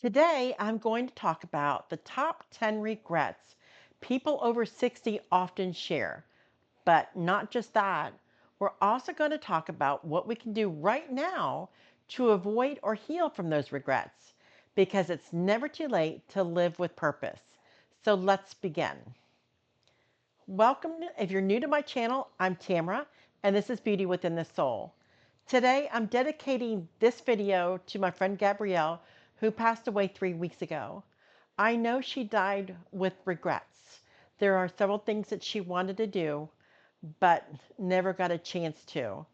Today, I'm going to talk about the top 10 regrets people over 60 often share. But not just that, we're also going to talk about what we can do right now to avoid or heal from those regrets because it's never too late to live with purpose. So let's begin. Welcome. If you're new to my channel, I'm Tamara, and this is Beauty Within the Soul. Today, I'm dedicating this video to my friend Gabrielle, who passed away 3 weeks ago. I know she died with regrets. There are several things that she wanted to do, but never got a chance to.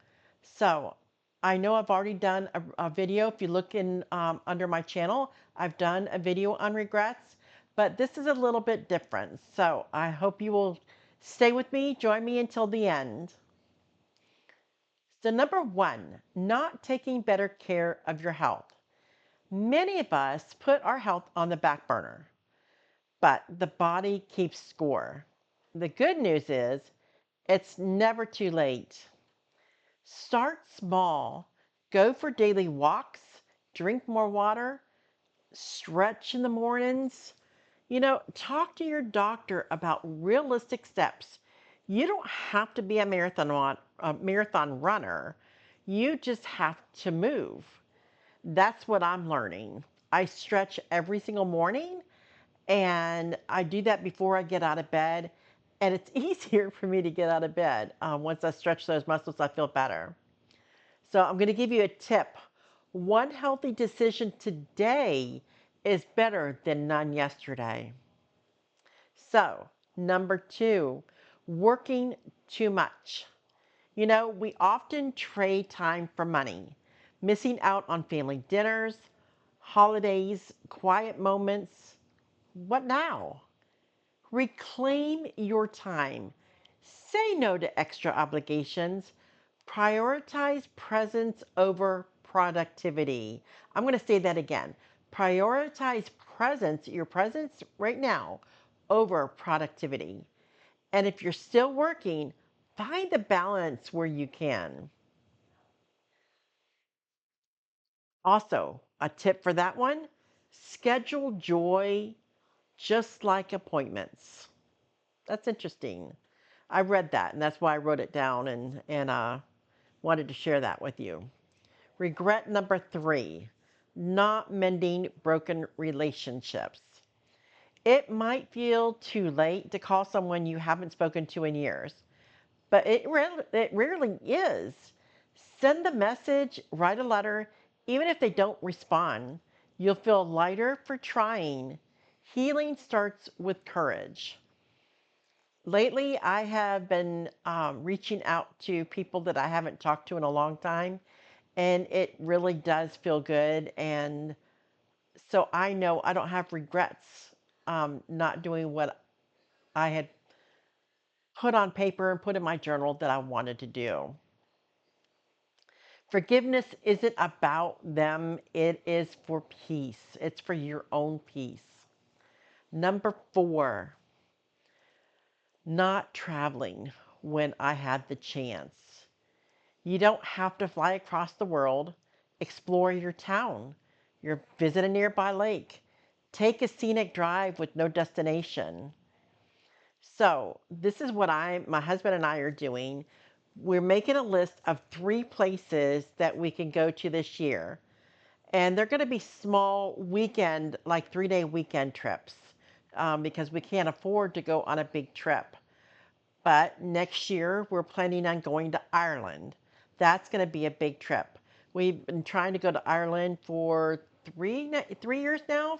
So I know I've already done a video. If you look in under my channel, I've done a video on regrets, but this is a little bit different. So I hope you will stay with me, join me until the end. So number one, not taking better care of your health. Many of us put our health on the back burner, but the body keeps score. The good news is it's never too late. Start small. Go for daily walks, drink more water, stretch in the mornings. Talk to your doctor about realistic steps. You don't have to be a marathon runner. You just have to move. That's what I'm learning. I stretch every single morning and I do that before I get out of bed. And it's easier for me to get out of bed. Once I stretch those muscles, I feel better. So I'm going to give you a tip. One healthy decision today is better than none yesterday. So, number two, working too much. We often trade time for money, missing out on family dinners, holidays, quiet moments. What now? Reclaim your time. Say no to extra obligations. Prioritize presence over productivity. I'm going to say that again. Prioritize presence, your presence right now, over productivity. And if you're still working, find the balance where you can. Also, a tip for that one, schedule joy just like appointments. That's interesting. I read that, and that's why I wrote it down and wanted to share that with you. Regret number three, not mending broken relationships. It might feel too late to call someone you haven't spoken to in years, but it rarely is. Send the message, write a letter, even if they don't respond. You'll feel lighter for trying. Healing starts with courage. Lately, I have been reaching out to people that I haven't talked to in a long time, and it really does feel good. And so I know I don't have regrets not doing what I had put on paper and put in my journal that I wanted to do. Forgiveness isn't about them, it is for peace. It's for your own peace. Number four, not traveling when I had the chance. You don't have to fly across the world. Explore your town. Visit a nearby lake. Take a scenic drive with no destination. So, this is what my husband and I are doing. We're making a list of 3 places that we can go to this year. And they're going to be small weekend, like 3-day weekend trips, because we can't afford to go on a big trip. But next year, we're planning on going to Ireland. That's going to be a big trip. We've been trying to go to Ireland for 3 years now.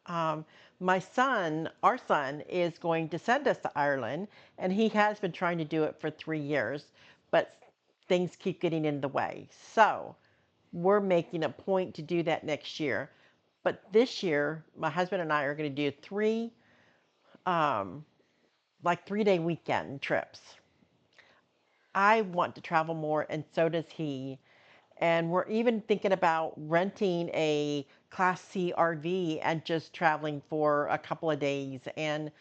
Um, our son, is going to send us to Ireland, and he has been trying to do it for 3 years, but things keep getting in the way. So we're making a point to do that next year. But this year, my husband and I are going to do um, 3-day weekend trips. I want to travel more, and so does he. And we're even thinking about renting a Class C RV and just traveling for a couple of days. And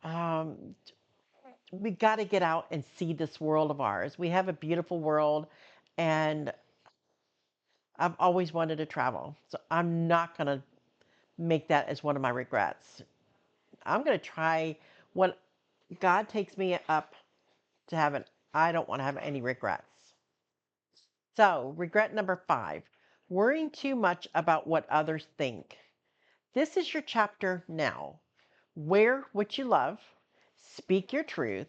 um, we got to get out and see this world of ours. We have a beautiful world, and I've always wanted to travel. So I'm not going to make that as one of my regrets. I'm going to try what God takes me up to have it. I don't want to have any regrets. So, regret number 5, worrying too much about what others think. This is your chapter now. Wear what you love, speak your truth,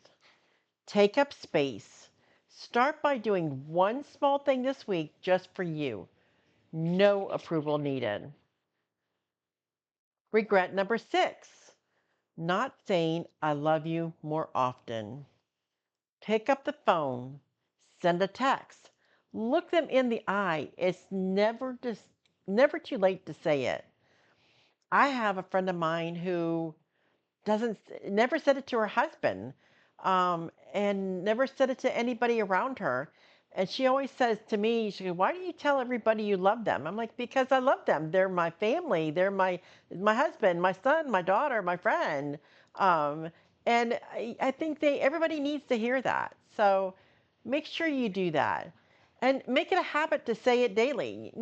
take up space. Start by doing one small thing this week just for you. No approval needed. Regret number 6, not saying I love you more often. Pick up the phone, send a text, look them in the eye. It's never too late to say it. I have a friend of mine who doesn't never said it to her husband, and never said it to anybody around her. And she always says to me, she goes, "Why do you tell everybody you love them?" I'm like, "Because I love them. They're my family. They're my husband, my son, my daughter, my friend." Um, and I think everybody needs to hear that. So make sure you do that, and make it a habit to say it daily.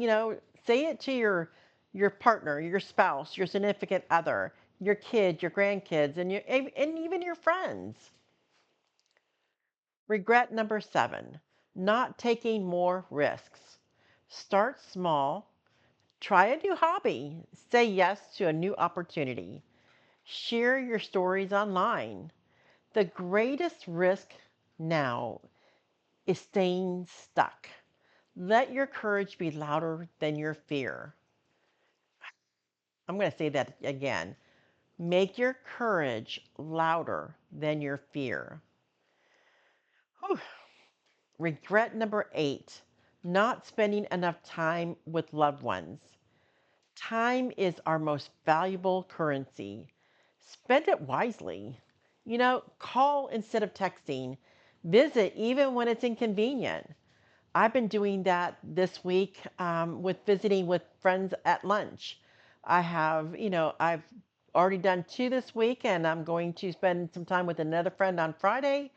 Say it to your partner, your spouse, your significant other, your kids, your grandkids, and even your friends. Regret number 7, not taking more risks. Start small, try a new hobby, say yes to a new opportunity, share your stories online. The greatest risk now is staying stuck. Let your courage be louder than your fear. I'm going to say that again. Make your courage louder than your fear. Whew. Regret number 8, not spending enough time with loved ones. Time is our most valuable currency. Spend it wisely. Call instead of texting. Visit even when it's inconvenient. I've been doing that this week, with visiting with friends at lunch. I've already done 2 this week, and I'm going to spend some time with another friend on Friday.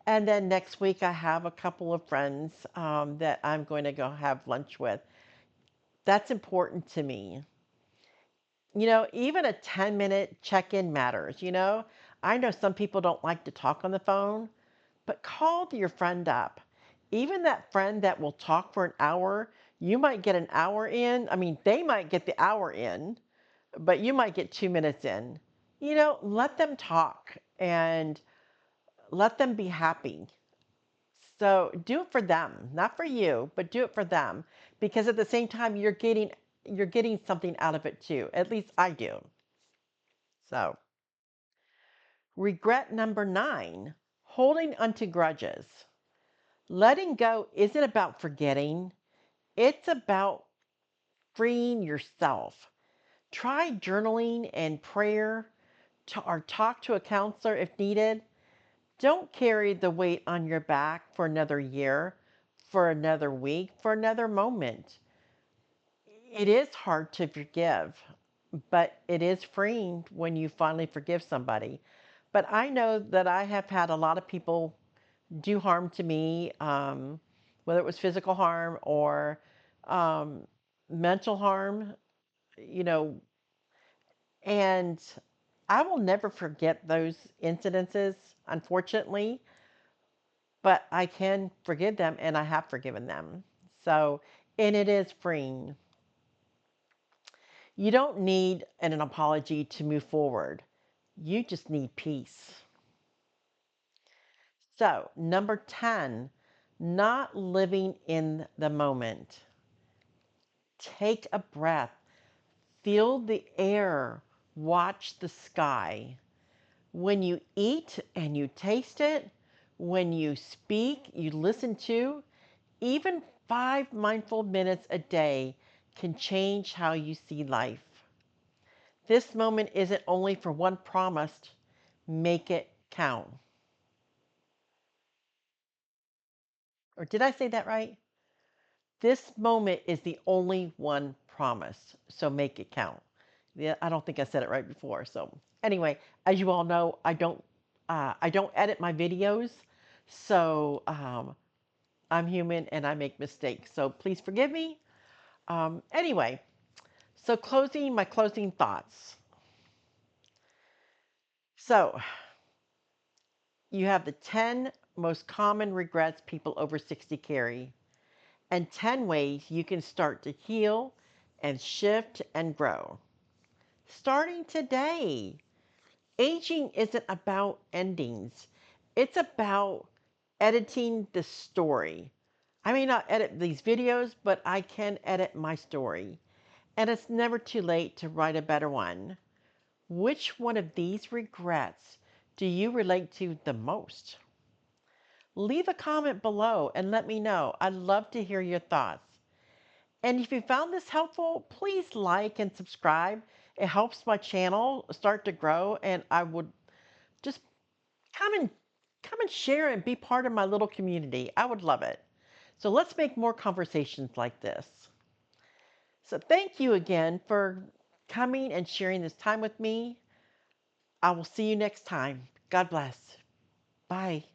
And then next week, I have a couple of friends, that I'm going to go have lunch with. That's important to me. Even a 10-minute check in matters. I know some people don't like to talk on the phone, but call your friend up. Even that friend that will talk for an hour, you might get an hour in. I mean, they might get the hour in, but you might get 2 minutes in. Let them talk and let them be happy. So do it for them, not for you, but do it for them, because at the same time you're getting something out of it too. At least I do. So, regret number 9, holding onto grudges. Letting go isn't about forgetting, it's about freeing yourself. Try journaling and prayer, or talk to a counselor if needed. Don't carry the weight on your back for another year, for another week, for another moment. It is hard to forgive, but it is freeing when you finally forgive somebody. But I know that I have had a lot of people do harm to me, whether it was physical harm or, um, mental harm, you know, and I will never forget those incidences, unfortunately, but I can forgive them and I have forgiven them. So, and it is freeing. You don't need an apology to move forward. You just need peace. So, number 10, not living in the moment. Take a breath, feel the air, watch the sky. When you eat and you taste it, when you speak, you listen to, even 5 mindful minutes a day can change how you see life. This moment isn't only for one promised, make it count. Or did I say that right? This moment is the only one promised, so make it count. Yeah, I don't think I said it right before. So anyway, as you all know, I don't edit my videos, so, I'm human and I make mistakes. So please forgive me. Anyway, So, my closing thoughts. So, you have the 10 most common regrets people over 60 carry, and 10 ways you can start to heal and shift and grow. Starting today, aging isn't about endings, it's about editing the story. I may not edit these videos, but I can edit my story. And it's never too late to write a better one. Which one of these regrets do you relate to the most? Leave a comment below and let me know. I'd love to hear your thoughts. And if you found this helpful, please like and subscribe. It helps my channel start to grow, and I would just come and come and share and be part of my little community. I would love it. So let's make more conversations like this. So thank you again for coming and sharing this time with me. I will see you next time. God bless. Bye.